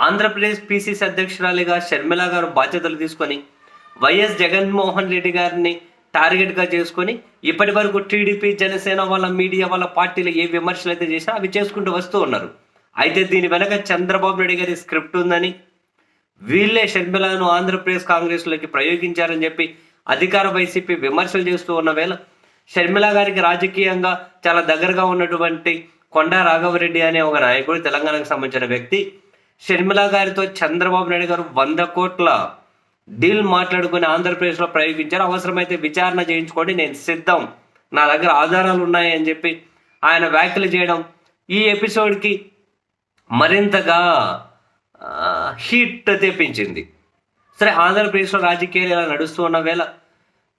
Andhra Pradesh PCC అధ్యక్షురాలిగా Sharmila గారు బాధ్యతలు తీసుకొని వైఎస్ జగన్మోహన్ రెడ్డి గారిని టార్గెట్గా చేసుకొని ఇప్పటి వరకు టీడీపీ జనసేన వాళ్ళ మీడియా వాళ్ళ పార్టీలు ఏ విమర్శలు అయితే చేసినా అవి చేసుకుంటూ వస్తూ ఉన్నారు. అయితే దీని వెనక చంద్రబాబు నాయుడు గారి స్క్రిప్ట్ ఉందని, వీళ్ళే షర్మిలను ఆంధ్రప్రదేశ్ కాంగ్రెస్లోకి ప్రయోగించారని చెప్పి అధికార వైసీపీ విమర్శలు చేస్తూ ఉన్న వేళ షర్మిల గారికి రాజకీయంగా చాలా దగ్గరగా ఉన్నటువంటి కొండా రాఘవరెడ్డి అనే ఒక నాయకుడు, తెలంగాణకు సంబంధించిన వ్యక్తి, షర్మిల గారితో చంద్రబాబు నాయుడు గారు 100 కోట్ల డీల్ మాట్లాడుకుని ఆంధ్రప్రదేశ్లో ప్రయోగించారు. అవసరమైతే విచారణ చేయించుకోండి, నేను సిద్ధం, నా దగ్గర ఆధారాలు ఉన్నాయి అని చెప్పి ఆయన వ్యాఖ్యలు చేయడం ఈ ఎపిసోడ్కి మరింతగా హీట్ తెప్పించింది. సరే, ఆంధ్రప్రదేశ్లో రాజకీయాలు ఇలా నడుస్తూ ఉన్న వేళ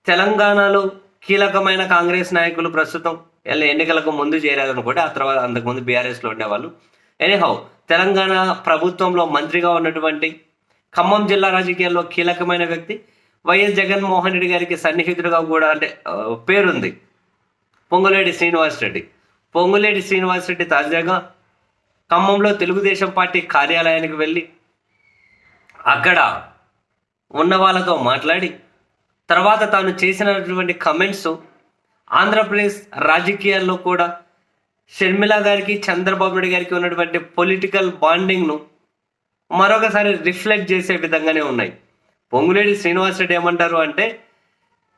తెలంగాణలో కీలకమైన కాంగ్రెస్ నాయకులు ప్రస్తుతం ఎన్నికలకు ముందు చేరారనుకోండి, ఆ తర్వాత అంతకుముందు బీఆర్ఎస్లో ఉండేవాళ్ళు. ఎనీహౌ, తెలంగాణ ప్రభుత్వంలో మంత్రిగా ఉన్నటువంటి ఖమ్మం జిల్లా రాజకీయాల్లో కీలకమైన వ్యక్తి, వైఎస్ జగన్మోహన్ రెడ్డి గారికి సన్నిహితుడిగా కూడా అంటే పేరుంది, పొంగులేటి శ్రీనివాసరెడ్డి. పొంగులేటి శ్రీనివాసరెడ్డి తాజాగా ఖమ్మంలో తెలుగుదేశం పార్టీ కార్యాలయానికి వెళ్ళి అక్కడ ఉన్న వాళ్ళతో మాట్లాడి తర్వాత తాను చేసినటువంటి కమెంట్స్ ఆంధ్రప్రదేశ్ రాజకీయాల్లో కూడా షర్మిల గారికి చంద్రబాబు నాయుడు గారికి ఉన్నటువంటి పొలిటికల్ బాండింగ్ను మరొకసారి రిఫ్లెక్ట్ చేసే విధంగానే ఉన్నాయి. పొంగులేటి శ్రీనివాసరెడ్డి ఏమంటారు అంటే,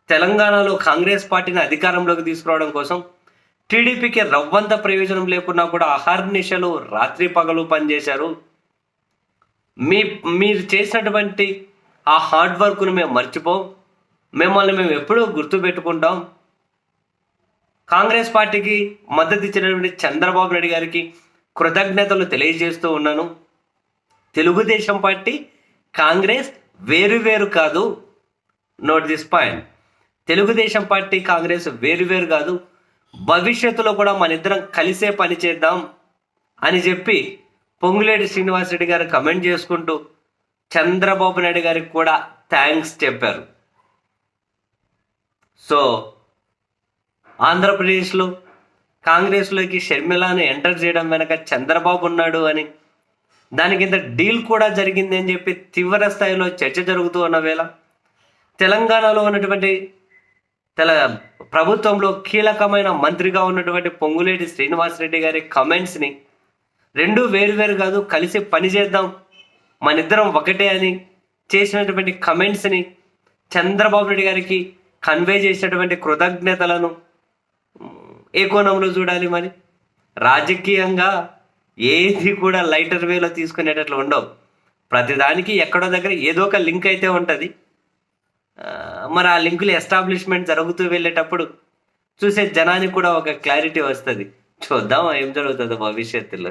తెలంగాణలో కాంగ్రెస్ పార్టీని అధికారంలోకి తీసుకురావడం కోసం టీడీపీకి రవ్వంత ప్రయోజనం లేకున్నా కూడా అహర్నిశలు రాత్రి పగలు పనిచేశారు. మీరు చేసినటువంటి ఆ హార్డ్ వర్క్ను మేము మర్చిపోం, మిమ్మల్ని మేము ఎప్పుడూ గుర్తుపెట్టుకుంటాం. కాంగ్రెస్ పార్టీకి మద్దతు ఇచ్చినటువంటి చంద్రబాబు నాయుడు గారికి కృతజ్ఞతలు తెలియజేస్తూ ఉన్నాను. తెలుగుదేశం పార్టీ కాంగ్రెస్ వేరు కాదు, note this point. Telugu Desam party Congress వేరు కాదు, భవిష్యత్తులో కూడా మన ఇద్దరం కలిసే పని చేద్దాం అని చెప్పి పొంగులేటి శ్రీనివాసరెడ్డి గారు కమెంట్ చేసుకుంటూ చంద్రబాబు నాయుడు గారికి కూడా థ్యాంక్స్ చెప్పారు. సో ఆంధ్రప్రదేశ్లో కాంగ్రెస్లోకి షర్మిలాను ఎంటర్ చేయడం వెనక చంద్రబాబు ఉన్నాడు అని, దానికి ఇంత డీల్ కూడా జరిగింది అని చెప్పి తీవ్ర స్థాయిలో చర్చ జరుగుతూ ఉన్న వేళ తెలంగాణలో ఉన్నటువంటి ప్రభుత్వంలో కీలకమైన మంత్రిగా ఉన్నటువంటి పొంగులేటి శ్రీనివాసరెడ్డి గారి కమెంట్స్ని రెండు వేరు కాదు, కలిసి పనిచేద్దాం, మనిద్దరం ఒకటే అని చేసినటువంటి కమెంట్స్ని చంద్రబాబు నాయుడు గారికి కన్వే చేసినటువంటి కృతజ్ఞతలను ఏ కోణంలో చూడాలి? మరి రాజకీయంగా ఏది కూడా లైటర్ వేలో తీసుకునేటట్లు ఉండవు. ప్రతిదానికి ఎక్కడో దగ్గర ఏదో ఒక లింక్ అయితే ఉంటుంది. మరి ఆ లింకులు ఎస్టాబ్లిష్మెంట్ జరుగుతూ వెళ్ళేటప్పుడు చూసే జనానికి కూడా ఒక క్లారిటీ వస్తుంది. చూద్దాం ఏం జరుగుతుందో భవిష్యత్తులో.